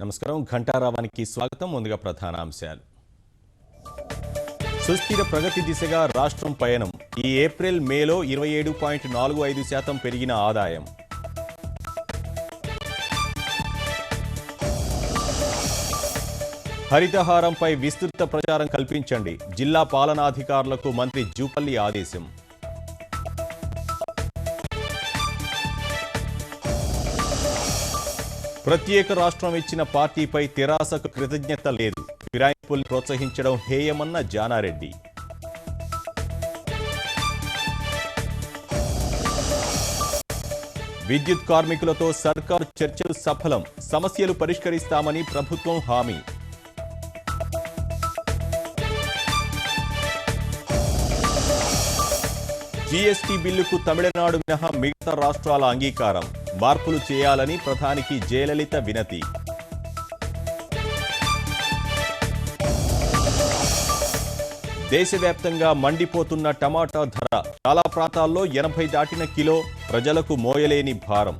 నమస్కారం ఘంటారావానికి స్వాగతం. ముందుగా ప్రధానాంశాలు. సుస్థిర ప్రగతి దిశగా రాష్ట్రం పయనం. ఈ ఏప్రిల్ మేలో 27.45% పెరిగిన ఆదాయం. హరితహారంపై విస్తృత ప్రచారం కల్పించండి. జిల్లా పాలనాధికారులకు మంత్రి జూపల్లి ఆదేశం. ప్రత్యేక రాష్ట్రం ఇచ్చిన పార్టీపై తెరాసకు కృతజ్ఞత లేదు. ఫిరాయింపుల్ని ప్రోత్సహించడం హేయమన్న జానారెడ్డి. విద్యుత్ కార్మికులతో సర్కారు చర్చలు సఫలం. సమస్యలు పరిష్కరిస్తామని ప్రభుత్వం హామీ. జీఎస్టీ బిల్లుకు తమిళనాడు మినహా మిగతా రాష్ట్రాల అంగీకారం. మార్పులు చేయాలని ప్రధానికి జయలలిత వినతి. దేశవ్యాప్తంగా మండిపోతున్న టమాటా ధర. చాలా ప్రాంతాల్లో 80 దాటిన కిలో. ప్రజలకు మోయలేని భారం.